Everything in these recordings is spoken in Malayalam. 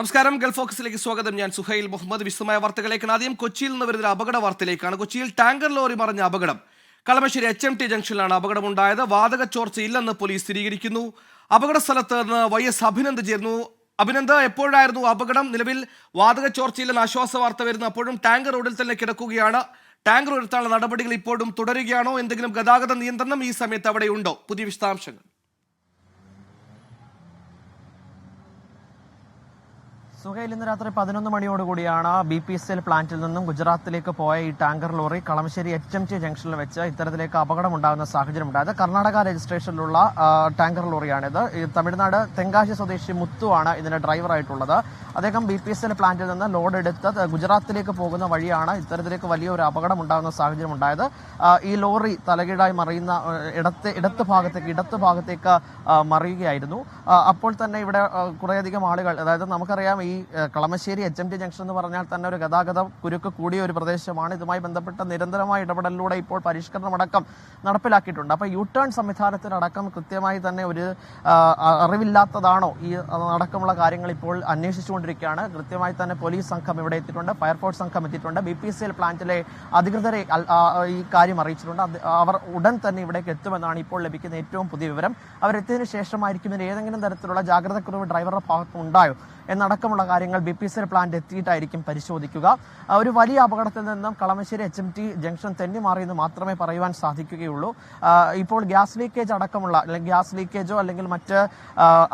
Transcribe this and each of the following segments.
നമസ്കാരം. ഗൾഫ് ഫോക്കസിലേക്ക് സ്വാഗതം. ഞാൻ സുഹൈൽ മുഹമ്മദ്. വിശദമായ വാർത്തകളിലേക്ക് ആദ്യം കൊച്ചിയിൽ നിന്ന് വരുന്ന അപകട വാർത്തയിലേക്കാണ്. കൊച്ചിയിൽ ടാങ്കർ ലോറി മറിഞ്ഞ അപകടം. കളമശ്ശേരി HMT ജംഗ്ഷനിലാണ് അപകടമുണ്ടായത്. വാതക ചോർച്ചയില്ലെന്ന് പോലീസ് സ്ഥിരീകരിക്കുന്നു. അപകട സ്ഥലത്ത് നിന്ന് YS അഭിനന്ദ് ചേർന്നു. അഭിനന്ദ്, എപ്പോഴായിരുന്നു അപകടം? നിലവിൽ വാതക ചോർച്ചയില്ലെന്ന് ആശ്വാസ വാർത്ത വരുന്നു. അപ്പോഴും ടാങ്കർ റോഡിൽ തന്നെ കിടക്കുകയാണ്. ടാങ്കർ ഉയർത്താനുള്ള നടപടികൾ ഇപ്പോഴും തുടരുകയാണോ? എന്തെങ്കിലും ഗതാഗത നിയന്ത്രണം ഈ സമയത്ത് അവിടെയുണ്ടോ? പുതിയ വിശദാംശങ്ങൾ. സുഹൈൽ, ഇന്ന് രാത്രി 11 മണിയോടുകൂടിയാണ് BPCL പ്ലാന്റിൽ നിന്നും ഗുജറാത്തിലേക്ക് പോയ ഈ ടാങ്കർ ലോറി കളമശ്ശേരി HMT ജംഗ്ഷനിൽ വെച്ച് ഇത്തരത്തിലേക്ക് അപകടമുണ്ടാകുന്ന സാഹചര്യം ഉണ്ടായത്. കർണാടക രജിസ്ട്രേഷനിലുള്ള ടാങ്കർ ലോറിയാണിത്. തമിഴ്നാട് തെങ്കാശി സ്വദേശി മുത്തു ആണ് ഇതിന്റെ ഡ്രൈവറായിട്ടുള്ളത്. അദ്ദേഹം BPCL പ്ലാന്റിൽ നിന്ന് ലോഡ് എടുത്ത് ഗുജറാത്തിലേക്ക് പോകുന്ന വഴിയാണ് ഇത്തരത്തിലേക്ക് വലിയൊരു അപകടം ഉണ്ടാകുന്ന സാഹചര്യം ഉണ്ടായത്. ഈ ലോറി തലകീഴായി മറിയുന്ന ഇടത്ത് ഭാഗത്തേക്ക് മറിയുകയായിരുന്നു. അപ്പോൾ തന്നെ ഇവിടെ കുറേയധികം ആളുകൾ, അതായത് നമുക്കറിയാം ഈ കളമശ്ശേരി HMT ജംഗ്ഷൻ എന്ന് പറഞ്ഞാൽ തന്നെ ഒരു ഗതാഗത കുരുക്ക് കൂടിയ ഒരു പ്രദേശമാണ്. ഇതുമായി ബന്ധപ്പെട്ട നിരന്തരമായ ഇടപെടലിലൂടെ ഇപ്പോൾ പരിഷ്കരണമടക്കം നടപ്പിലാക്കിയിട്ടുണ്ട്. അപ്പോൾ U-ടേൺ സംവിധാനത്തിനടക്കം കൃത്യമായി തന്നെ ഒരു അറിവില്ലാത്തതാണോ ഈ അടക്കമുള്ള കാര്യങ്ങൾ ഇപ്പോൾ അന്വേഷിച്ചുകൊണ്ടിരിക്കുകയാണ്. കൃത്യമായി തന്നെ പോലീസ് സംഘം ഇവിടെ എത്തിയിട്ടുണ്ട്, ഫയർഫോഴ്സ് സംഘം എത്തിയിട്ടുണ്ട്. BPCL പ്ലാന്റിലെ അധികൃതരെ ഈ കാര്യം അറിയിച്ചിട്ടുണ്ട്. അവർ ഉടൻ തന്നെ ഇവിടേക്ക് എത്തുമെന്നാണ് ഇപ്പോൾ ലഭിക്കുന്ന ഏറ്റവും പുതിയ വിവരം. അവരെത്തിയതിനു ശേഷമായിരിക്കും ഇതിന് ഏതെങ്കിലും തരത്തിലുള്ള ജാഗ്രതക്കുറവ് ഡ്രൈവറുടെ ഭാഗത്ത് ഉണ്ടായോ എന്നടക്കമുള്ള കാര്യങ്ങൾ BPCL പ്ലാന്റ് എത്തിയിട്ടായിരിക്കും പരിശോധിക്കുക. ഒരു വലിയ അപകടത്തിൽ നിന്നും കളമശ്ശേരി HMT ജംഗ്ഷൻ തെന്നിമാറിയെന്ന് മാത്രമേ പറയുവാൻ സാധിക്കുകയുള്ളൂ. ഇപ്പോൾ ഗ്യാസ് ലീക്കേജ് അടക്കമുള്ള, അല്ലെങ്കിൽ ഗ്യാസ് ലീക്കേജോ അല്ലെങ്കിൽ മറ്റ്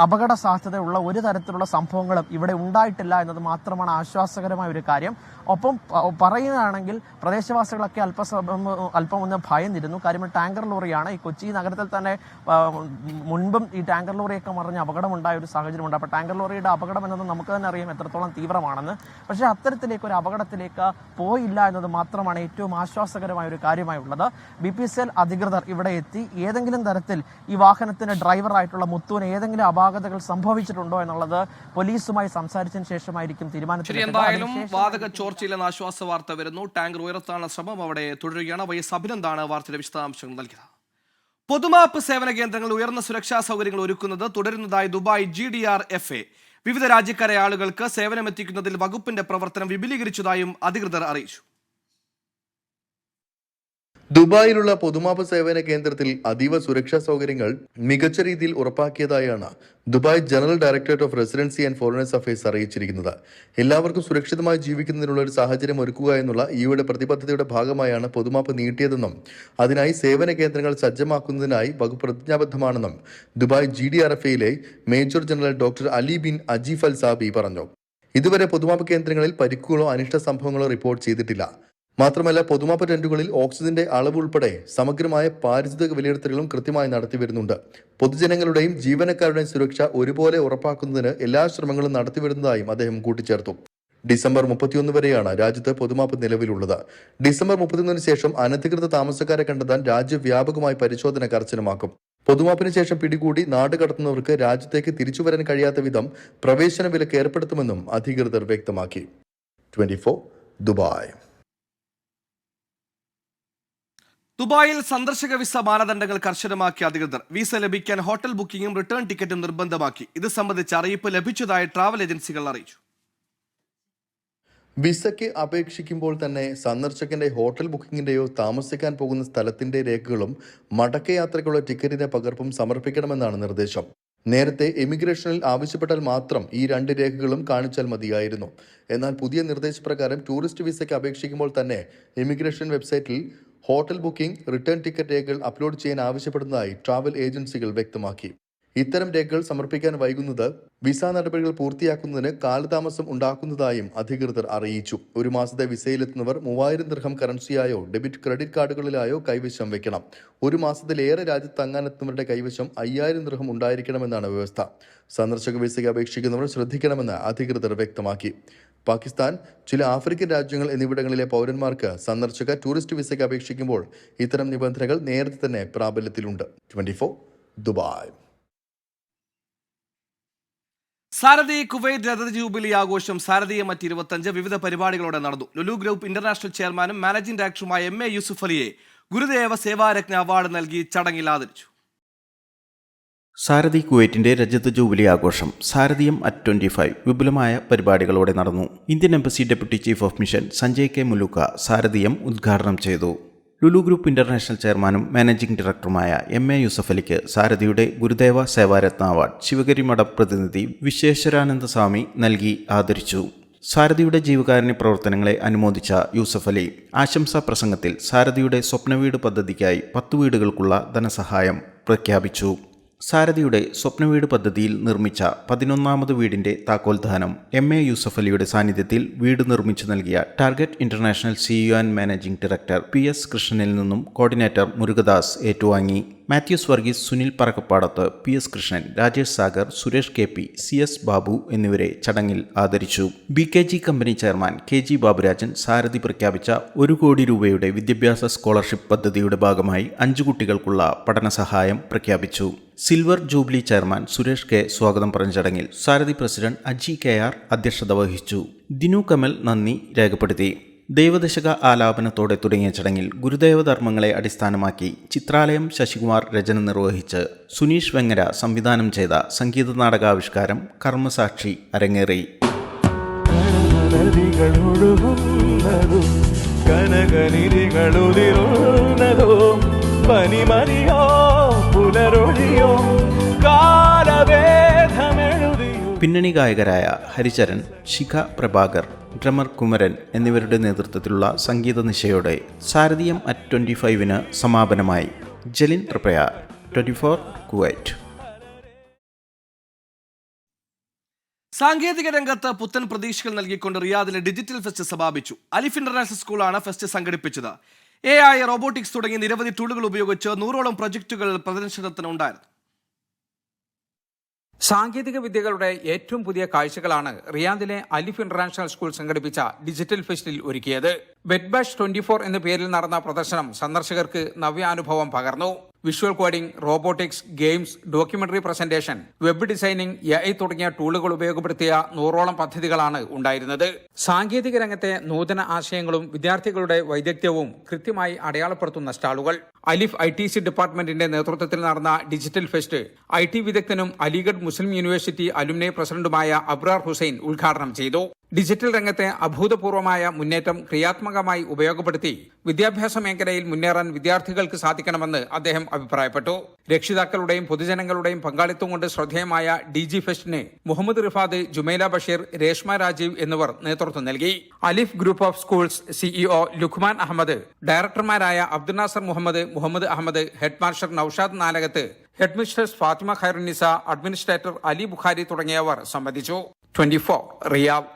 അപകട സാധ്യതയുള്ള ഒരു തരത്തിലുള്ള സംഭവങ്ങളും ഇവിടെ ഉണ്ടായിട്ടില്ല എന്നത് മാത്രമാണ് ആശ്വാസകരമായ ഒരു കാര്യം. ഒപ്പം പറയുകയാണെങ്കിൽ പ്രദേശവാസികളൊക്കെ അല്പം ഒന്ന് ഭയന്നിരുന്നു. കാര്യം ടാങ്കർ ലോറിയാണ്. ഈ കൊച്ചി നഗരത്തിൽ തന്നെ മുൻപും ഈ ടാങ്കർ ലോറിയൊക്കെ മറിഞ്ഞ് അപകടമുണ്ടായ ഒരു സാഹചര്യമുണ്ട്. അപ്പോൾ ടാങ്കർ ലോറിയുടെ അപകടം എന്നത് നമുക്ക് തന്നെ അറിയാം എത്രത്തോളം തീവ്രമാണെന്ന്. പക്ഷേ അത്തരത്തിലേക്ക് ഒരു അപകടത്തിലേക്ക് പോയില്ല എന്നത് മാത്രമാണ് ഏറ്റവും ആശ്വാസകരമായ ഒരു കാര്യമായുള്ളത്. BPCL അധികൃതർ ഇവിടെ എത്തി ഏതെങ്കിലും തരത്തിൽ ഈ വാഹനത്തിന്റെ ഡ്രൈവറായിട്ടുള്ള മുത്തുവിന് ഏതെങ്കിലും അപാകതകൾ സംഭവിച്ചിട്ടുണ്ടോ എന്നുള്ളത് പോലീസുമായി സംസാരിച്ചതിന് ശേഷമായിരിക്കും തീരുമാനിച്ചത്. ചോർച്ചയിലെന്ന ആശ്വാസ വാർത്ത വരുന്നു. ടാങ്കർ ഉയർത്താനുള്ള ശ്രമം അവിടെ തുടരുകയാണ്. YS അഭിനന്ദാണ് വാർത്തയുടെ വിശദാംശങ്ങൾ നൽകിയത്. പൊതുമാപ്പ് സേവന കേന്ദ്രങ്ങൾ ഉയർന്ന സുരക്ഷാ സൗകര്യങ്ങൾ ഒരുക്കുന്നത് തുടരുന്നതായി ദുബായ് GDRFA. വിവിധ രാജ്യക്കാരെ ആളുകൾക്ക് സേവനമെത്തിക്കുന്നതിൽ വകുപ്പിന്റെ പ്രവർത്തനം വിപുലീകരിച്ചതായും അധികൃതർ അറിയിച്ചു. ദുബായിലുള്ള പൊതുമാപ്പ് സേവന കേന്ദ്രത്തിൽ അതീവ സുരക്ഷാ സൗകര്യങ്ങൾ മികച്ച രീതിയിൽ ഉറപ്പാക്കിയതായാണ് Dubai general directorate of residency and foreigners affairs അറിയിച്ചിരിക്കുന്നത്. എല്ലാവർക്കും സുരക്ഷിതമായി ജീവിക്കുന്നതിനുള്ള ഒരു സാഹചര്യം ഒരുക്കുക എന്നുള്ള ഈയുടെ പ്രതിബദ്ധതയുടെ ഭാഗമായാണ് പൊതുമാപ്പ് നീട്ടിയതെന്നും അതിനായി സേവന കേന്ദ്രങ്ങൾ സജ്ജമാക്കുന്നതിനായി വകുപ്പ് പ്രതിജ്ഞാബദ്ധമാണെന്നും Dubai GDRFA major general doctor Ali bin Ajeef Al Sabi പറഞ്ഞു. ഇതുവരെ പൊതുമാപ്പ് കേന്ദ്രങ്ങളിൽ പരിക്കുകളോ അനിഷ്ട സംഭവങ്ങളോ റിപ്പോർട്ട് ചെയ്തിട്ടില്ല. മാത്രമല്ല, പൊതുമാപ്പ് ടെന്റുകളിൽ ഓക്സിജന്റെ അളവ് ഉൾപ്പെടെ സമഗ്രമായ പാരിസ്ഥിതിക വിലയിരുത്തലുകളും കൃത്യമായി നടത്തിവരുന്നുണ്ട്. പൊതുജനങ്ങളുടെയും ജീവനക്കാരുടെയും സുരക്ഷ ഒരുപോലെ ഉറപ്പാക്കുന്നതിന് എല്ലാ ശ്രമങ്ങളും നടത്തിവരുന്നതായും അദ്ദേഹം കൂട്ടിച്ചേർത്തു. ഡിസംബർ 31 വരെയാണ് രാജ്യത്ത് പൊതുമാപ്പ് നിലവിലുള്ളത്. ഡിസംബർ 31 ശേഷം അനധികൃത താമസക്കാരെ കണ്ടെത്താൻ രാജ്യവ്യാപകമായി പരിശോധന കർശനമാക്കും. പൊതുമാപ്പിന് ശേഷം പിടികൂടി നാട് കടത്തുന്നവർക്ക് രാജ്യത്തേക്ക് തിരിച്ചുവരാൻ കഴിയാത്ത വിധം പ്രവേശന വിലക്ക് ഏർപ്പെടുത്തുമെന്നും അധികൃതർ വ്യക്തമാക്കി. 24 ദുബായ്. ദുബായിൽ സന്ദർശക വിസ മാനദണ്ഡങ്ങൾ കർശനമാക്കിയ അധികൃതർ. വിസ ലഭിക്കാൻ ഹോട്ടൽ ബുക്കിംഗും റിട്ടേൺ ടിക്കറ്റും നിർബന്ധമാക്കി. ഇത് സംബന്ധിച്ച് അറിയിപ്പ് ലഭിച്ചതായി ട്രാവൽ ഏജൻസികൾ അറിയിച്ചു. വിസയ്ക്ക് അപേക്ഷിക്കുമ്പോൾ തന്നെ സന്ദർശകന്റെ ഹോട്ടൽ ബുക്കിംഗിന്റെയോ താമസിക്കാൻ പോകുന്ന സ്ഥലത്തിന്റെ രേഖകളും മടക്കയാത്രയ്ക്കുള്ള ടിക്കറ്റിന്റെ പകർപ്പും സമർപ്പിക്കണമെന്നാണ് നിർദ്ദേശം. നേരത്തെ എമിഗ്രേഷനിൽ ആവശ്യപ്പെട്ടാൽ മാത്രം ഈ 2 രേഖകളും കാണിച്ചാൽ മതിയായിരുന്നു. എന്നാൽ പുതിയ നിർദ്ദേശപ്രകാരം ടൂറിസ്റ്റ് വിസയ്ക്ക് അപേക്ഷിക്കുമ്പോൾ തന്നെ എമിഗ്രേഷൻ വെബ്സൈറ്റിൽ ഹോട്ടൽ ബുക്കിംഗ്, റിട്ടേൺ ടിക്കറ്റ് രേഖകൾ അപ്ലോഡ് ചെയ്യാൻ ആവശ്യപ്പെടുന്നതായി ട്രാവൽ ഏജൻസികൾ വ്യക്തമാക്കി. ഇത്തരം രേഖകൾ സമർപ്പിക്കാൻ വൈകുന്നത് വിസ നടപടികൾ പൂർത്തിയാക്കുന്നതിന് കാലതാമസം ഉണ്ടാക്കുന്നതായും അധികൃതർ അറിയിച്ചു. 1 മാസത്തെ വിസയിലെത്തുന്നവർ 3000 ദിർഹം കറൻസിയായോ ഡെബിറ്റ് ക്രെഡിറ്റ് കാർഡുകളിലായോ കൈവശം വെക്കണം. 1 മാസത്തിലേറെ രാജ്യത്ത് തങ്ങാനെത്തുന്നവരുടെ കൈവശം 5000 ദിർഹം ഉണ്ടായിരിക്കണമെന്നാണ് വ്യവസ്ഥ. സന്ദർശക വിസയ്ക്ക് അപേക്ഷിക്കുന്നവർ ശ്രദ്ധിക്കണമെന്ന് അധികൃതർ വ്യക്തമാക്കി. പാകിസ്ഥാൻ, ചില ആഫ്രിക്കൻ രാജ്യങ്ങൾ എന്നിവിടങ്ങളിലെ പൗരന്മാർക്ക് സന്ദർശക ടൂറിസ്റ്റ് വിസയ്ക്ക് അപേക്ഷിക്കുമ്പോൾ ഇത്തരം നിബന്ധനകൾ നേരത്തെ തന്നെ പ്രാബല്യത്തിലുണ്ട്. 24 ദുബായ്. സാരഥി കുവൈറ്റ് രജത ജൂബിലി ആഘോഷം സാരഥിയെ മറ്റ് 25 വിവിധ പരിപാടികളോടെ നടന്നു. ലുലു ഗ്രൂപ്പ് ഇന്റർനാഷണൽ ചെയർമാനും മാനേജിംഗ് ഡയറക്ടറുമായ MA യൂസുഫ് അലിയെ ഗുരുദേവ സേവാരത്ന അവാർഡ് നൽകി ചടങ്ങിൽ ആദരിച്ചു. സാരഥി കുവൈറ്റിന്റെ രജത ജൂബിലി ആഘോഷം സാരഥിയം @25 വിപുലമായ പരിപാടികളോടെ നടന്നു. Indian embassy deputy chief of mission Sanjay K Mulukka സാരഥിയം ഉദ്ഘാടനം ചെയ്തു. ലുലു ഗ്രൂപ്പ് ഇന്റർനാഷണൽ ചെയർമാനും മാനേജിംഗ് ഡയറക്ടറുമായ MA യൂസഫ് അലിക്ക് സാരഥിയുടെ ഗുരുദേവ സേവാരത്ന അവാർഡ് ശിവഗിരി മഠം പ്രതിനിധി വിശ്വേശ്വരാനന്ദ സ്വാമി നൽകി ആദരിച്ചു. സാരഥിയുടെ ജീവകാരുണ്യ പ്രവർത്തനങ്ങളെ അനുമോദിച്ച യൂസഫ് അലി ആശംസാ പ്രസംഗത്തിൽ സാരഥിയുടെ സ്വപ്നവീട് പദ്ധതിക്കായി 10 വീടുകൾക്കുള്ള ധനസഹായം പ്രഖ്യാപിച്ചു. സാരഥിയുടെ സ്വപ്നവീട് പദ്ധതിയിൽ നിർമ്മിച്ച 11ാമത് വീടിന്റെ താക്കോൽദാനം MA യൂസഫ് അലിയുടെ സാന്നിധ്യത്തിൽ വീട് നിർമ്മിച്ചു നൽകിയ target international CEO and managing director PS കൃഷ്ണനിൽ നിന്നും കോർഡിനേറ്റർ മുരുകദാസ് ഏറ്റുവാങ്ങി. Mathews Varghese, Sunil Parakkapadath, PS Krishnan, Rajesh Sagar, Suresh KP, CS Babu എന്നിവരെ ചടങ്ങിൽ ആദരിച്ചു. BKG company chairman KG Baburajan Sarathi പ്രഖ്യാപിച്ച 1 കോടി രൂപയുടെ വിദ്യാഭ്യാസ സ്കോളർഷിപ്പ് പദ്ധതിയുടെ ഭാഗമായി 5 കുട്ടികൾക്കുള്ള പഠന സഹായം പ്രഖ്യാപിച്ചു. Silver jubilee chairman Suresh K സ്വാഗതം പറഞ്ഞ ചടങ്ങിൽ സാരഥി പ്രസിഡന്റ് അജി KR അധ്യക്ഷത വഹിച്ചു. ദിനു കമൽ നന്ദി രേഖപ്പെടുത്തി. ദൈവദശക ആലാപനത്തോടെ തുടങ്ങിയ ചടങ്ങിൽ ഗുരുദേവ ധർമ്മങ്ങളെ അടിസ്ഥാനമാക്കി ചിത്രാലയം ശശികുമാർ രചന നിർവഹിച്ച് സുനീഷ് വെങ്ങര സംവിധാനം ചെയ്ത സംഗീത നാടകാവിഷ്കാരം കർമ്മസാക്ഷി അരങ്ങേറി. പിന്നണി ഗായകരായ ഹരിചരൺ, ശിഖ പ്രഭാകർ, ഡ്രമർ കുമരൻ എന്നിവരുടെ നേതൃത്വത്തിലുള്ള സംഗീത നിശയോടെ സാരഥിയം @25 സമാപനമായി. ജലിൻ പ്രപയ, 24 കുവൈറ്റ്. സാങ്കേതിക രംഗത്ത് പുത്തൻ പ്രതീക്ഷകൾ നൽകിക്കൊണ്ട് റിയാദിലെ ഡിജിറ്റൽ ഫെസ്റ്റ് സമാപിച്ചു. അലിഫ് ഇന്റർനാഷണൽ സ്കൂളാണ് ഫെസ്റ്റ് സംഘടിപ്പിച്ചത്. AI, റോബോട്ടിക്സ് തുടങ്ങിയ നിരവധി ടൂളുകൾ ഉപയോഗിച്ച് 100ഓളം പ്രൊജക്ടുകൾ പ്രദർശനത്തിനുണ്ടായിരുന്നു. സാങ്കേതിക വിദ്യകളുടെ ഏറ്റവും പുതിയ കാഴ്ചകളാണ് റിയാദിലെ അലിഫ് ഇന്റർനാഷണൽ സ്കൂൾ സംഘടിപ്പിച്ച ഡിജിറ്റൽ ഫെസ്റ്റിൽ ഒരുക്കിയത്. വെറ്റ്ബാഷ് 24 എന്ന പേരിൽ നടന്ന പ്രദർശനം സന്ദർശകർക്ക് നവ്യാനുഭവം പകർന്നു. Visual coding, robotics, games, documentary presentation, web designing, AI തുടങ്ങിയ ടൂളുകൾ ഉപയോഗപ്പെടുത്തിയ 100ഓളം പദ്ധതികളാണ് ഉണ്ടായിരുന്നത്. സാങ്കേതിക രംഗത്തെ നൂതന ആശയങ്ങളും വിദ്യാർത്ഥികളുടെ വൈദഗ്ധ്യവും കൃത്യമായി അടയാളപ്പെടുത്തുന്ന സ്റ്റാളുകൾ. അലിഫ് ITC ഡിപ്പാർട്ട്മെന്റിന്റെ നേതൃത്വത്തിൽ നടന്ന ഡിജിറ്റൽ ഫെസ്റ്റ് IT വിദഗ്ധനും അലിഗഡ് മുസ്ലിം യൂണിവേഴ്സിറ്റി അലുമിനി പ്രസിഡന്റുമായ അബ്രാർ ഹുസൈൻ ഉദ്ഘാടനം ചെയ്തു. ഡിജിറ്റൽ രംഗത്തെ അഭൂതപൂർവമായ മുന്നേറ്റം ക്രിയാത്മകമായി ഉപയോഗപ്പെടുത്തി വിദ്യാഭ്യാസ മേഖലയിൽ മുന്നേറാൻ വിദ്യാർത്ഥികൾക്ക് സാധിക്കണമെന്ന് അദ്ദേഹം അഭിപ്രായപ്പെട്ടു. രക്ഷിതാക്കളുടെയും പൊതുജനങ്ങളുടെയും പങ്കാളിത്തം കൊണ്ട് ശ്രദ്ധേയമായ DG ഫെസ്റ്റിന് മുഹമ്മദ് റിഫാദ്, ജുമൈല ബഷീർ, രേഷ്മ രാജീവ് എന്നിവർ നേതൃത്വം നൽകി. Alif group of schools CEO Luqman Ahmed, ഡയറക്ടർമാരായ Abdul Nasser Muhammad Ahmed, head master Noushad Nalakath, head mistress Fathima Khairunnisa, administrator Ali Bukhari തുടങ്ങിയവർ സംബന്ധിച്ചു. 24 റിയാദ്.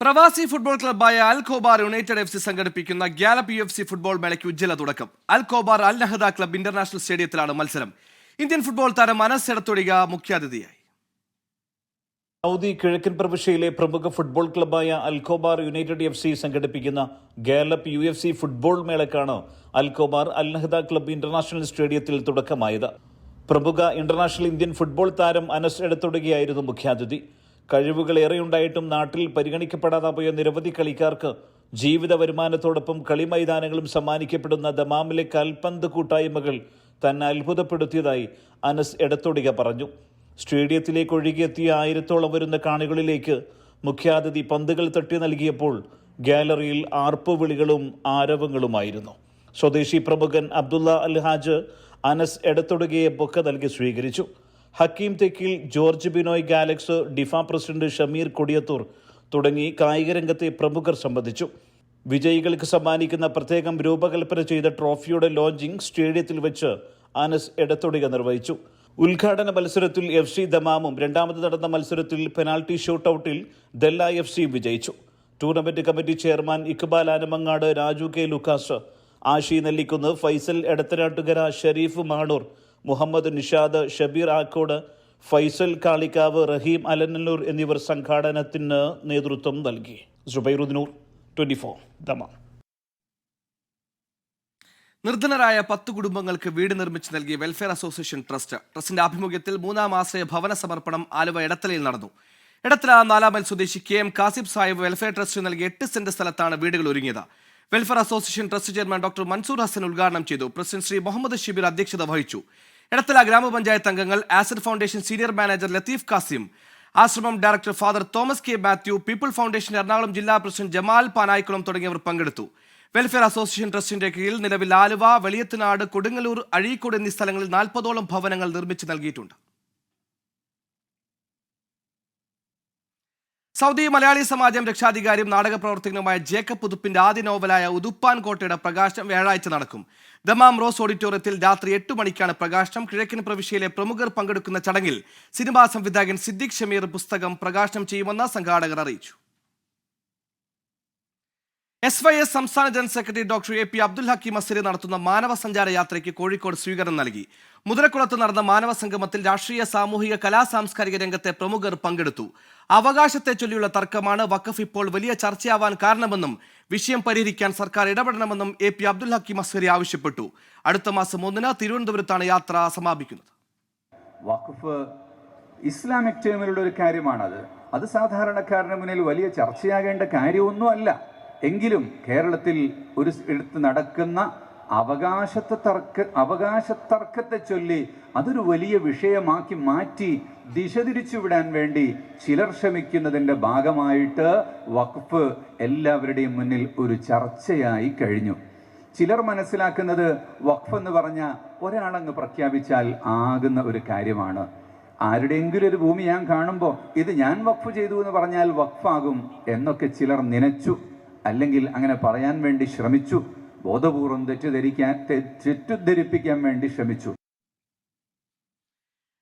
പ്രവാസി ഫുട്ബോൾ ക്ലബ്ബായ അൽ ഖോബാർ യുണൈറ്റഡ് FC സംഘടിപ്പിക്കുന്ന ഗാലപ്പ് UFC ഫുട്ബോൾ മേളയ്ക്ക് ഉജ്ജ്വല തുടക്കം. Al Khobar Al Nahda club international സ്റ്റേഡിയത്തിലാണ് മത്സരം. ഇന്ത്യൻ ഫുട്ബോൾ താരം അനസ് എടത്തൊടിക മുഖ്യാതിഥിയായി. സൗദി കിഴക്കൻ പ്രവിശ്യയിലെ പ്രമുഖ ഫുട്ബോൾ ക്ലബ്ബായ അൽ ഖോബാർ യുണൈറ്റഡ് FC സംഘടിപ്പിക്കുന്ന ഗാലപ്പ് UFC ഫുട്ബോൾ മേളയ്ക്കാണ് അൽ Khobar Al Nahda club international സ്റ്റേഡിയത്തിൽ തുടക്കമായത്. പ്രമുഖ ഇന്റർനാഷണൽ ഇന്ത്യൻ ഫുട്ബോൾ താരം അനസ് എടത്തൊടികയായിരുന്നു മുഖ്യാതിഥി. കഴിവുകളേറെയുണ്ടായിട്ടും നാട്ടിൽ പരിഗണിക്കപ്പെടാതെ പോയ നിരവധി കളിക്കാർക്ക് ജീവിത വരുമാനത്തോടൊപ്പം കളിമൈതാനങ്ങളും സമ്മാനിക്കപ്പെടുന്ന ദമാമിലെ കാൽപന്ത് കൂട്ടായ്മകൾ തന്നെ അത്ഭുതപ്പെടുത്തിയതായി അനസ് എടത്തൊടിക പറഞ്ഞു. സ്റ്റേഡിയത്തിലേക്ക് ഒഴുകിയെത്തിയ 1000ഓളം വരുന്ന കാണികളിലേക്ക് മുഖ്യാതിഥി പന്തുകൾ തട്ടി നൽകിയപ്പോൾ ഗാലറിയിൽ ആർപ്പുവിളികളും ആരവങ്ങളുമായിരുന്നു. സ്വദേശി പ്രമുഖൻ അബ്ദുള്ള അൽ ഹാജ് അനസ് എടത്തൊടുകയെ ബൊക്ക നൽകി സ്വീകരിച്ചു. ഹക്കീം തെക്കിൽ, ജോർജ് ബിനോയ് ഗാലക്സ്, ഡിഫ പ്രസിഡന്റ് ഷമീർ കൊടിയത്തൂർ തുടങ്ങി കായിക രംഗത്തെ പ്രമുഖർ സംബന്ധിച്ചു. വിജയികൾക്ക് സമ്മാനിക്കുന്ന പ്രത്യേകം രൂപകൽപ്പന ചെയ്ത ട്രോഫിയുടെ ലോഞ്ചിങ് സ്റ്റേഡിയത്തിൽ വെച്ച് അനസ് എടത്തൊടിക നിർവഹിച്ചു. ഉദ്ഘാടന മത്സരത്തിൽ FC ദമാമും രണ്ടാമത് നടന്ന മത്സരത്തിൽ പെനാൽറ്റി ഷൂട്ടൌട്ടിൽ ദെല്ല FC വിജയിച്ചു. Tournament committee chairman Iqbal Anamangad, Raju K Lucas, Ashi Nellikunnu, Faisal Edathanattukara, Sharif Manoor, Muhammad Nishad, Shabeer Akkode, Faisal Kalikavu, Rahim Alanallur എന്നിവർ സംഘാടനത്തിന് നേതൃത്വം നൽകി. സുബൈറുദ്ദീനൂർ, 24 ദമാം. നിർധനരായ 10 കുടുംബങ്ങൾക്ക് വീട് നിർമ്മിച്ചു നൽകിയ വെൽഫെയർ അസോസിയേഷൻ ട്രസ്റ്റിന്റെ ആഭിമുഖ്യത്തിൽ 3ാം ആശ്രയ ഭവന സമർപ്പണം ആലുവ എടത്തലയിൽ നടന്നു. എടത്തല 4 മൈൽ സ്വദേശി KM Kasib Sahib welfare trust നൽകിയ 8 സെന്റ് സ്ഥലത്താണ് വീടുകൾ ഒരുങ്ങിയത്. Welfare association trust chairman doctor Mansoor Hassan ഉദ്ഘാടനം ചെയ്തു. പ്രസിഡന്റ് ശ്രീ മുഹമ്മദ് ഷിബിർ അധ്യക്ഷത വഹിച്ചു. എടത്തല ഗ്രാമപഞ്ചായത്ത് അംഗങ്ങൾ, acid foundation senior manager Latheef Kasim, ആശ്രമം director father Thomas K Mathew, people foundation Ernakulam ജില്ലാ പ്രസിഡന്റ് ജമാൽ പാനായിക്കുളം തുടങ്ങിയവർ പങ്കെടുത്തു. വെൽഫെയർ അസോസിയേഷൻ ട്രസ്റ്റിന്റെ കീഴിൽ നിലവിൽ ആലുവ, വെളിയത്തുനാട്, കൊടുങ്ങല്ലൂർ, അഴീക്കോട് എന്നീ സ്ഥലങ്ങളിൽ 40ഓളം ഭവനങ്ങൾ നിർമ്മിച്ചു നൽകിയിട്ടുണ്ട്. സൗദി മലയാളി സമാജം രക്ഷാധികാരിയും നാടക പ്രവർത്തകനുമായ ജേക്കബ് ഉതുപ്പിന്റെ ആദ്യ നോവലായ ഉതുപ്പാൻ കോട്ടയുടെ പ്രകാശനം വ്യാഴാഴ്ച നടക്കും. ദമാം റോസ് ഓഡിറ്റോറിയത്തിൽ രാത്രി 8 മണിക്കാണ് പ്രകാശനം. കിഴക്കൻ പ്രവിശ്യയിലെ പ്രമുഖർ പങ്കെടുക്കുന്ന ചടങ്ങിൽ സിനിമാ സംവിധായകൻ സിദ്ദിഖ് ഷമീർ പുസ്തകം പ്രകാശനം ചെയ്യുമെന്ന് സംഘാടകർ അറിയിച്ചു. SYS സംസ്ഥാന general secretary doctor AP Abdul Hakeem Azhari നടത്തുന്ന മാനവ സഞ്ചാര യാത്രയ്ക്ക് കോഴിക്കോട് സ്വീകരണം നൽകി. മുതലക്കുളത്ത് നടന്ന മാനവ സംഗമത്തിൽ രാഷ്ട്രീയ, സാമൂഹിക, കലാ സാംസ്കാരിക രംഗത്തെ പ്രമുഖർ പങ്കെടുത്തു. അവകാശത്തെ ചൊല്ലിയുള്ള തർക്കമാണ് വഖഫ് ഇപ്പോൾ വലിയ ചർച്ചയാവാൻ കാരണമെന്നും വിഷയം പരിഹരിക്കാൻ സർക്കാർ ഇടപെടണമെന്നും AP അബ്ദുൽ ഹക്കീം അസരി ആവശ്യപ്പെട്ടു. അടുത്ത മാസം 1-ന് തിരുവനന്തപുരത്താണ് യാത്ര സമാപിക്കുന്നത്. വഖഫ് ഇസ്ലാമിക് ടേമിലുള്ള ഒരു കാര്യമാണത്. അത് സാധാരണക്കാരന് മുന്നിൽ വലിയ ചർച്ചയാകേണ്ട കാര്യമൊന്നുമല്ല. എങ്കിലും കേരളത്തിൽ ഒരു ഇടത്ത് നടക്കുന്ന അവകാശത്തർക്കത്തെ ചൊല്ലി അതൊരു വലിയ വിഷയമാക്കി മാറ്റി ദിശ തിരിച്ചുവിടാൻ വേണ്ടി ചിലർ ശ്രമിക്കുന്നതിൻ്റെ ഭാഗമായിട്ട് വഖഫ് എല്ലാവരുടെയും മുന്നിൽ ഒരു ചർച്ചയായി കഴിഞ്ഞു. ചിലർ മനസ്സിലാക്കുന്നത് വഖഫ് എന്ന് പറഞ്ഞ ഒരാളങ്ങ് പ്രഖ്യാപിച്ചാൽ ആകുന്ന ഒരു കാര്യമാണ്. ആരുടെയെങ്കിലും ഒരു ഭൂമി ഞാൻ കാണുമ്പോൾ ഇത് ഞാൻ വഖഫ് ചെയ്തു എന്ന് പറഞ്ഞാൽ വഖഫാകും എന്നൊക്കെ ചിലർ നനച്ചു, അല്ലെങ്കിൽ അങ്ങനെ പറയാൻ വേണ്ടി ശ്രമിച്ചു. ബോധപൂർവം തെറ്റിദ്ധരിപ്പിക്കാൻ വേണ്ടി ശ്രമിച്ചു.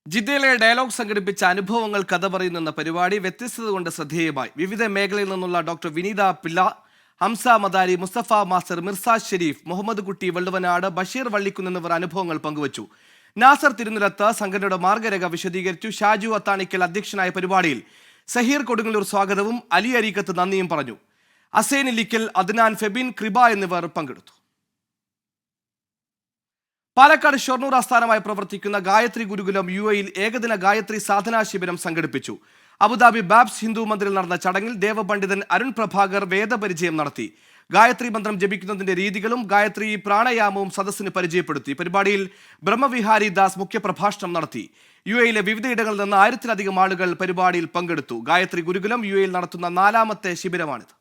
ജിദ്ദയിലെ ഡയലോഗ് സംഘടിപ്പിച്ച അനുഭവങ്ങൾ കഥ പറയുന്ന പരിപാടി വ്യത്യസ്തത കൊണ്ട് ശ്രദ്ധേയമായി. വിവിധ മേഖലയിൽ നിന്നുള്ള ഡോക്ടർ വിനീത പിള്ള, ഹംസ മദാരി, മുസ്തഫ മാസ്റ്റർ, മിർസാജ് ഷെരീഫ്, മുഹമ്മദ് കുട്ടി വള്ളുവനാട്, ബഷീർ വള്ളിക്കുന്ന് എന്നിവർ അനുഭവങ്ങൾ പങ്കുവച്ചു. നാസർ തിരുനിലത്ത് സംഘടനയുടെ മാർഗരേഖ വിശദീകരിച്ചു. ഷാജു അത്താണിക്കൽ അധ്യക്ഷനായ പരിപാടിയിൽ സഹീർ കൊടുങ്ങല്ലൂർ സ്വാഗതവും അലി അരീക്കത്ത് നന്ദിയും പറഞ്ഞു. അസേൻ ഇല്ലിക്കൽ, അദ്നാൻ, ഫെബിൻ, കൃപ എന്നിവർ പങ്കെടുത്തു. പാലക്കാട് ഷൊർണൂർ ആസ്ഥാനമായി പ്രവർത്തിക്കുന്ന ഗായത്രി ഗുരുകുലം UAE ഏകദിന ഗായത്രി സാധനാ ശിബിരം സംഘടിപ്പിച്ചു. അബുദാബി ബാബ്സ് ഹിന്ദു മന്ദിറിൽ നടന്ന ചടങ്ങിൽ ദേവപണ്ഡിതൻ അരുൺ പ്രഭാകർ വേദപരിചയം നടത്തി. ഗായത്രി മന്ത്രം ജപിക്കുന്നതിന്റെ രീതികളും ഗായത്രി പ്രാണായാമവും സദസ്സിന് പരിചയപ്പെടുത്തി. പരിപാടിയിൽ ബ്രഹ്മവിഹാരി ദാസ് മുഖ്യപ്രഭാഷണം നടത്തി. UAE വിവിധയിടങ്ങളിൽ നിന്ന് 1000-ലധികം ആളുകൾ പരിപാടിയിൽ പങ്കെടുത്തു. ഗായത്രി ഗുരുകുലം UAE നടത്തുന്ന 4ാമത്തെ ശിബിരമാണിത്.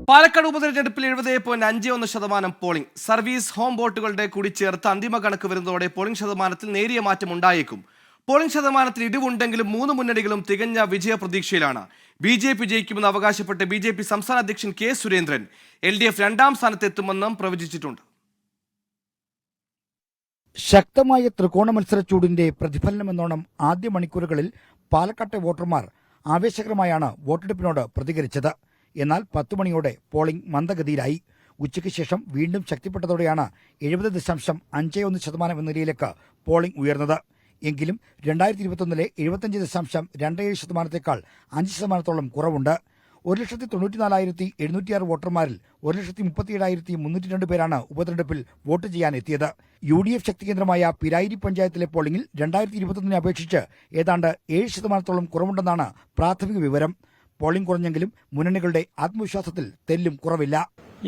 പാലക്കാട് ഉപതെരഞ്ഞെടുപ്പിൽ 70.51% പോളിംഗ്. സർവീസ്, ഹോം വോട്ടുകളുടെ കൂടി ചേർത്ത് അന്തിമ കണക്ക് വരുന്നതോടെ പോളിംഗ് ശതമാനത്തിൽ നേരിയ മാറ്റം ഉണ്ടായേക്കും. പോളിംഗ് ശതമാനത്തിൽ ഇടിവുണ്ടെങ്കിലും 3 മുന്നണികളും തികഞ്ഞ വിജയ പ്രതീക്ഷയിലാണ്. BJP ജയിക്കുമെന്ന് അവകാശപ്പെട്ട് BJP സംസ്ഥാന അധ്യക്ഷൻ K. സുരേന്ദ്രൻ LDF 2ാം സ്ഥാനത്തെത്തുമെന്നും പ്രവചിച്ചിട്ടുണ്ട്. ശക്തമായ ത്രികോണ മത്സരച്ചൂടിന്റെ പ്രതിഫലനമെന്നോണം ആദ്യ മണിക്കൂറുകളിൽ പാലക്കാട്ടെ വോട്ടർമാർ ആവേശകരമായാണ് വോട്ടെടുപ്പിനോട് പ്രതികരിച്ചത്. എന്നാൽ 10 മണിയോടെ പോളിംഗ് മന്ദഗതിയിലായി. ഉച്ചയ്ക്ക് ശേഷം വീണ്ടും ശക്തിപ്പെട്ടതോടെയാണ് 70.51% എന്ന നിലയിലേക്ക് പോളിംഗ് ഉയർന്നത്. എങ്കിലും 2021 75.27%, 5% കുറവുണ്ട്. 1,94,706 വോട്ടർമാരിൽ 1,37,302 പേരാണ് ഉപതെരഞ്ഞെടുപ്പിൽ വോട്ട് ചെയ്യാൻ എത്തിയത്. UDF ശക്തി കേന്ദ്രമായ പിരായിരി പഞ്ചായത്തിലെ പോളിംഗിൽ 2021 അപേക്ഷിച്ച് ഏതാണ്ട് 7% കുറവുണ്ടെന്നാണ് പ്രാഥമിക വിവരം. പോളിംഗ് കുറഞ്ഞെങ്കിലും മുന്നണികളുടെ ആത്മവിശ്വാസത്തിൽ തെല്ലും കുറവില്ല.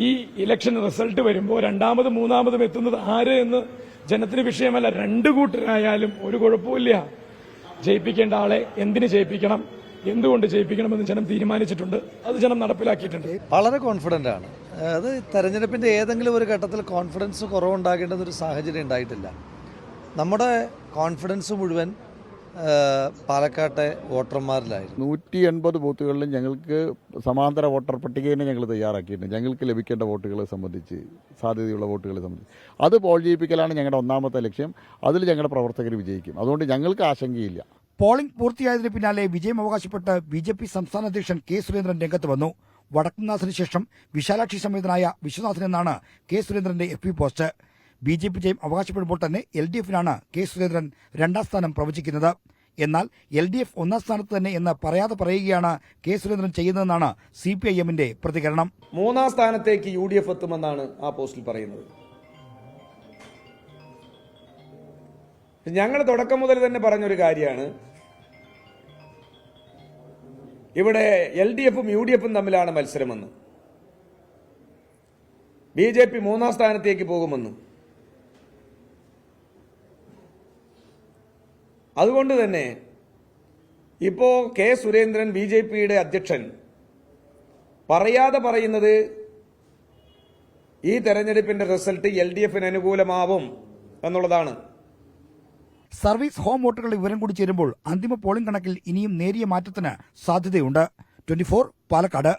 ഈ ഇലക്ഷൻ റിസൾട്ട് വരുമ്പോൾ രണ്ടാമതും മൂന്നാമതും എത്തുന്നത് ആര് എന്ന് ജനത്തിന് വിഷയമല്ല. 2 കൂട്ടരായാലും ഒരു കുഴപ്പമില്ല. ജയിപ്പിക്കേണ്ട ആളെ എന്തിന് ജയിപ്പിക്കണം, എന്തുകൊണ്ട് ജയിപ്പിക്കണമെന്ന് ജനം തീരുമാനിച്ചിട്ടുണ്ട്. അത് ജനം നടപ്പിലാക്കിയിട്ടുണ്ട്. വളരെ കോൺഫിഡന്റ് ആണ്. അത് തെരഞ്ഞെടുപ്പിന്റെ ഏതെങ്കിലും ഒരു ഘട്ടത്തിൽ കോൺഫിഡൻസ് കുറവുണ്ടാകേണ്ടുന്ന ഒരു സാഹചര്യം ഉണ്ടായിട്ടില്ല. നമ്മുടെ കോൺഫിഡൻസ് മുഴുവൻ പാലക്കാട്ടെ വോട്ടർമാരിലായിരുന്നു. 180 ബൂത്തുകളിലും ഞങ്ങൾക്ക് സമാന്തര വോട്ടർ പട്ടികയെ ഞങ്ങൾ തയ്യാറാക്കിയിട്ടുണ്ട്. ഞങ്ങൾക്ക് ലഭിക്കേണ്ട വോട്ടുകളെ സംബന്ധിച്ച്, സാധ്യതയുള്ള വോട്ടുകളെ സംബന്ധിച്ച് അത് പോൾ ചെയ്യിപ്പിക്കലാണ് ഞങ്ങളുടെ ഒന്നാമത്തെ ലക്ഷ്യം. അതിൽ ഞങ്ങളുടെ പ്രവർത്തകർ വിജയിക്കും. അതുകൊണ്ട് ഞങ്ങൾക്ക് ആശങ്കയില്ല. പോളിംഗ് പൂർത്തിയായതിനു പിന്നാലെ വിജയം അവകാശപ്പെട്ട് BJP സംസ്ഥാന അധ്യക്ഷൻ K. സുരേന്ദ്രൻ രംഗത്ത് വന്നു. വടക്കുംനാഥിന് ശേഷം വിശാലാക്ഷി സമേതനായ വിശ്വനാഥൻ എന്നാണ് K. സുരേന്ദ്രന്റെ FB പോസ്റ്റ്. BJP ജയം അവകാശപ്പെടുമ്പോൾ തന്നെ LDFനാണ് K. സുരേന്ദ്രൻ 2ാം സ്ഥാനം പ്രവചിക്കുന്നത്. എന്നാൽ LDF 1ാം സ്ഥാനത്ത് തന്നെ എന്ന് പറയാതെ പറയുകയാണ് K. സുരേന്ദ്രൻ ചെയ്യുന്നതെന്നാണ് CPIMന്റെ പ്രതികരണം. 3ാം സ്ഥാനത്തേക്ക് UDF എത്തുമെന്നാണ് ആ പോസ്റ്റിൽ പറയുന്നത്. ഞങ്ങൾ തുടക്കം മുതൽ തന്നെ പറഞ്ഞൊരു കാര്യമാണ്, ഇവിടെ LDFും UDFും തമ്മിലാണ് മത്സരമെന്ന്. BJP 3-ാം സ്ഥാനത്തേക്ക് പോകുമെന്നും അതുകൊണ്ട് തന്നെ ഇപ്പോൾ കെ സുരേന്ദ്രൻ BJPയുടെ അധ്യക്ഷൻ പറയാതെ പറയുന്നത് ഈ തെരഞ്ഞെടുപ്പിന്റെ റിസൾട്ട് LDFന് അനുകൂലമാവും എന്നുള്ളതാണ്. സർവീസ് ഹോം വോട്ടുകളുടെ വിവരം കൂടി ചേരുമ്പോൾ അന്തിമ പോളിംഗ് കണക്കിൽ ഇനിയും നേരിയ മാറ്റത്തിന് സാധ്യതയുണ്ട്. 24 പാലക്കാട്.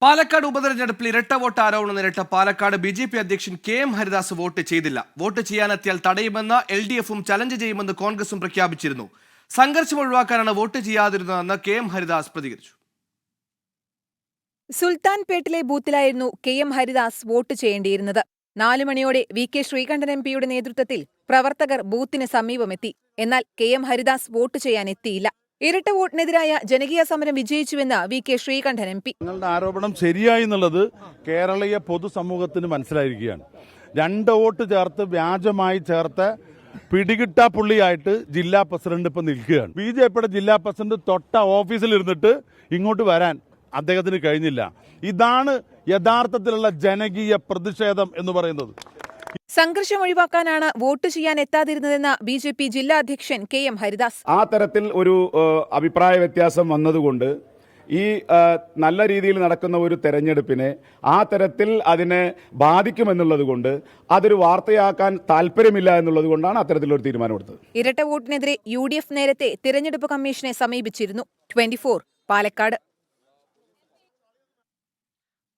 പാലക്കാട് ഉപതെരഞ്ഞെടുപ്പിൽ ഇരട്ട വോട്ട് ആരോപണം നേരിട്ട പാലക്കാട് BJP അധ്യക്ഷൻ KM ഹരിദാസ് വോട്ട് ചെയ്തില്ല. വോട്ട് ചെയ്യാനെത്തിയാൽ തടയുമെന്ന് LDFും ചലഞ്ച് ചെയ്യുമെന്ന് കോൺഗ്രസും പ്രഖ്യാപിച്ചിരുന്നു. സംഘർഷം ഒഴിവാക്കാനാണ് വോട്ട് ചെയ്യാതിരുന്നതെന്ന് KM ഹരിദാസ് പ്രതികരിച്ചു. സുൽത്താൻപേട്ടിലെ ബൂത്തിലായിരുന്നു KM ഹരിദാസ് വോട്ട് ചെയ്യേണ്ടിയിരുന്നത്. 4 മണിയോടെ VK ശ്രീകണ്ഠൻ MPയുടെ നേതൃത്വത്തിൽ പ്രവർത്തകർ ബൂത്തിന് സമീപമെത്തി. എന്നാൽ KM ഹരിദാസ് വോട്ട് ചെയ്യാൻ എത്തിയില്ല. ഇരട്ട വോട്ടിനെതിരായ ജനകീയ സമരം വിജയിച്ചുവെന്ന് VK ശ്രീകണ്ഠൻ MP. നിങ്ങളുടെ ആരോപണം ശരിയായി എന്നുള്ളത് കേരളീയ പൊതുസമൂഹത്തിന് മനസ്സിലായിരിക്കുകയാണ്. 2 വോട്ട് ചേർത്ത് വ്യാജമായി ചേർത്ത് പിടികിട്ടാപ്പുള്ളിയായിട്ട് ജില്ലാ പ്രസിഡന്റ് ഇപ്പം നിൽക്കുകയാണ്. BJPയുടെ ജില്ലാ പ്രസിഡന്റ് തൊട്ട ഓഫീസിൽ ഇരുന്നിട്ട് ഇങ്ങോട്ട് വരാൻ അദ്ദേഹത്തിന് കഴിഞ്ഞില്ല. ഇതാണ് യഥാർത്ഥത്തിലുള്ള ജനകീയ പ്രതിഷേധം എന്ന് പറയുന്നത്. സംഘർഷം ഒഴിവാക്കാനാണ് വോട്ട് ചെയ്യാൻ എത്താതിരുന്നതെന്ന് BJP ജില്ലാ അധ്യക്ഷൻ KM ഹരിദാസ്. ആ തരത്തിൽ ഒരു അഭിപ്രായ വ്യത്യാസം വന്നതുകൊണ്ട് ഈ നല്ല രീതിയിൽ നടക്കുന്ന ഒരു തെരഞ്ഞെടുപ്പിനെ ആ തരത്തിൽ അതിനെ ബാധിക്കുമെന്നുള്ളത് കൊണ്ട് അതൊരു വാർത്തയാക്കാൻ താല്പര്യമില്ല എന്നുള്ളത് കൊണ്ടാണ് അത്തരത്തിലൊരു തീരുമാനമെടുത്തത്. ഇരട്ട വോട്ടിനെതിരെ UDF നേരത്തെ തിരഞ്ഞെടുപ്പ് കമ്മീഷനെ സമീപിച്ചിരുന്നു. 24 പാലക്കാട്.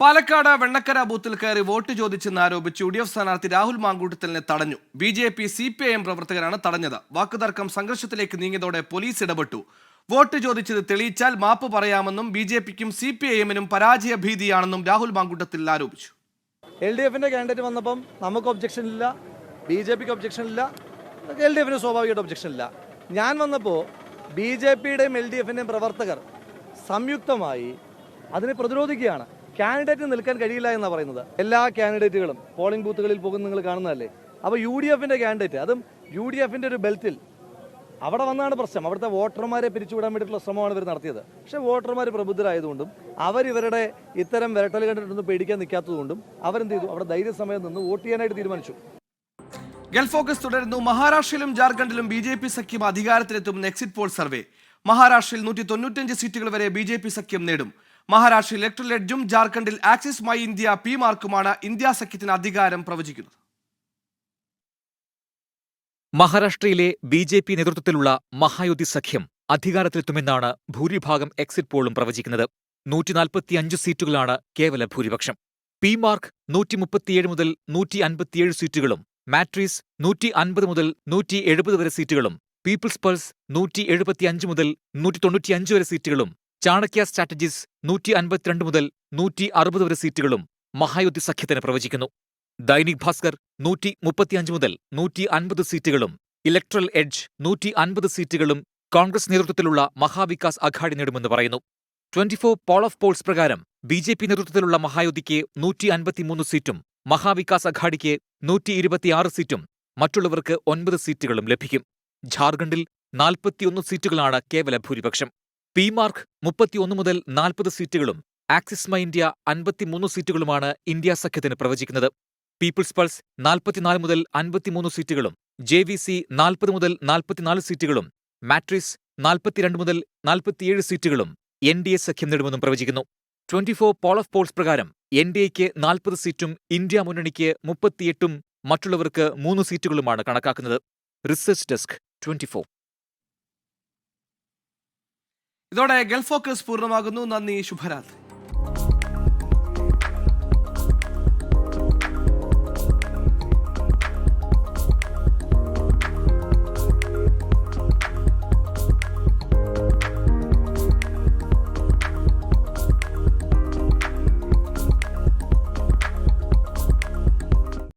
പാലക്കാട് വെണ്ണക്കര ബൂത്തിൽ കയറി വോട്ട് ചോദിച്ചെന്ന് ആരോപിച്ച് UDF സ്ഥാനാർത്ഥി രാഹുൽ മാങ്കൂട്ടത്തിലിനെ തടഞ്ഞു. BJP CPIM പ്രവർത്തകരാണ് തടഞ്ഞത്. വാക്കുതർക്കം സംഘർഷത്തിലേക്ക് നീങ്ങിയതോടെ പോലീസ് ഇടപെട്ടു. വോട്ട് ചോദിച്ചത് തെളിയിച്ചാൽ മാപ്പ് പറയാമെന്നും BJPക്കും CPIMനും പരാജയ ഭീതിയാണെന്നും രാഹുൽ മാങ്കൂട്ടത്തിൽ ആരോപിച്ചു. LDFന്റെ കാൻഡിഡേറ്റ് വന്നപ്പം നമുക്ക് ഒബ്ജക്ഷൻ ഇല്ല, BJPക്ക് ഒബ്ജക്ഷൻ ഇല്ല, LDFന് സ്വാഭാവികമായിട്ട് ഒബ്ജക്ഷൻ ഇല്ല. ഞാൻ വന്നപ്പോൾ BJPയുടെയും LDFന്റെയും പ്രവർത്തകർ സംയുക്തമായി അതിനെ പ്രതിരോധിക്കുകയാണ്. കാൻഡിഡേറ്റ് നിൽക്കാൻ കഴിയില്ല എന്നാണ് പറയുന്നത്. എല്ലാ കാൻഡിഡേറ്റുകളും പോളിംഗ് ബൂത്തുകളിൽ പോകുന്ന നിങ്ങൾ കാണുന്നതല്ലേ. അപ്പോൾ UDFന്റെ കാൻഡിഡേറ്റ്, അതും UDFന്റെ ഒരു ബെൽറ്റിൽ അവിടെ വന്നാണ് പ്രശ്നം. അവിടുത്തെ വോട്ടർമാരെ പിരിച്ചുവിടാൻ വേണ്ടിയിട്ടുള്ള ശ്രമമാണ് ഇവർ നടത്തിയത്. പക്ഷേ വോട്ടർമാർ പ്രബുദ്ധരായതുകൊണ്ടും അവരിവരുടെ ഇത്തരം വിരട്ടൽ കണ്ടിട്ടൊന്നും പേടിക്കാൻ നിൽക്കാത്തതുകൊണ്ടും അവരെന്ത് ചെയ്തു, അവിടെ ധൈര്യസമയം നിന്ന് വോട്ട് ചെയ്യാനായിട്ട് തീരുമാനിച്ചു. ഗൾഫ് ഫോക്കസ് തുടരുന്നു. മഹാരാഷ്ട്രയിലും ജാർഖണ്ഡിലും BJP സഖ്യം അധികാരത്തിലെത്തുമെന്ന് എക്സിറ്റ് പോൾ സർവേ. മഹാരാഷ്ട്രയിൽ 195 സീറ്റുകൾ വരെ BJP സഖ്യം നേടും. മഹാരാഷ്ട്രയിൽ ഇലക്ട്രൽ എഡ്ജും ജാർഖണ്ഡിൽ ആക്സിസ് മൈ ഇന്ത്യ P മാർക്കുമാണ് ഇന്ത്യ സഖ്യത്തിന് അധികാരം പ്രവചിക്കുന്നത്. മഹാരാഷ്ട്രയിലെ BJP നേതൃത്വത്തിലുള്ള മഹായുതി സഖ്യം അധികാരത്തിലെത്തുമെന്നാണ് ഭൂരിഭാഗം എക്സിറ്റ് പോളും പ്രവചിക്കുന്നത്. 145 സീറ്റുകളാണ് കേവല ഭൂരിപക്ഷം. P മാർക്ക് 137 മുതൽ 157 സീറ്റുകളും മാട്രീസ് 150 മുതൽ 170 വരെ സീറ്റുകളും പീപ്പിൾസ് പൾസ് 175 മുതൽ 195 വരെ സീറ്റുകളും ചാണക്യ സ്ട്രാറ്റജീസ് 152 മുതൽ 160 വരെ സീറ്റുകളും മഹായുതി സഖ്യത്തിന് പ്രവചിക്കുന്നു. ദൈനിക് ഭാസ്കർ 135 മുതൽ 150 സീറ്റുകളും ഇലക്ട്രൽ എഡ്ജ് 150 സീറ്റുകളും കോൺഗ്രസ് നേതൃത്വത്തിലുള്ള മഹാവികാസ് അഘാഡി നേടുമെന്ന് പറയുന്നു. 24 പോൾ ഓഫ് പോൾസ് പ്രകാരം BJP നേതൃത്വത്തിലുള്ള മഹായുതിക്ക് 153 സീറ്റും മഹാവികാസ് അഘാഡിക്ക് 126 സീറ്റും മറ്റുള്ളവർക്ക് 9 സീറ്റുകളും ലഭിക്കും. ഝാർഖണ്ഡിൽ 41 സീറ്റുകളാണ് കേവല ഭൂരിപക്ഷം. P മാർക്ക് 31 മുതൽ 40 സീറ്റുകളും ആക്സിസ് മൈ ഇന്ത്യ 53 സീറ്റുകളുമാണ് ഇന്ത്യ സഖ്യത്തിന് പ്രവചിക്കുന്നത്. പീപ്പിൾസ് പൾസ് 44 മുതൽ 53 സീറ്റുകളും JVC 40 മുതൽ 44 സീറ്റുകളും മാട്രിസ് 42 മുതൽ 47 സീറ്റുകളും NDA സഖ്യം നേടുമെന്നും പ്രവചിക്കുന്നു. 24 പോൾ ഓഫ് പോൾസ് പ്രകാരം NDAയ്ക്ക് 40 സീറ്റും ഇന്ത്യ മുന്നണിക്ക് 38ഉം മറ്റുള്ളവർക്ക് 3 സീറ്റുകളുമാണ് കണക്കാക്കുന്നത്. Research desk 24. ഇതോടെ ഗൾഫ് ഫോക്കസ് പൂർണ്ണമാകുന്നു. നന്ദി, ശുഭരാത്രി.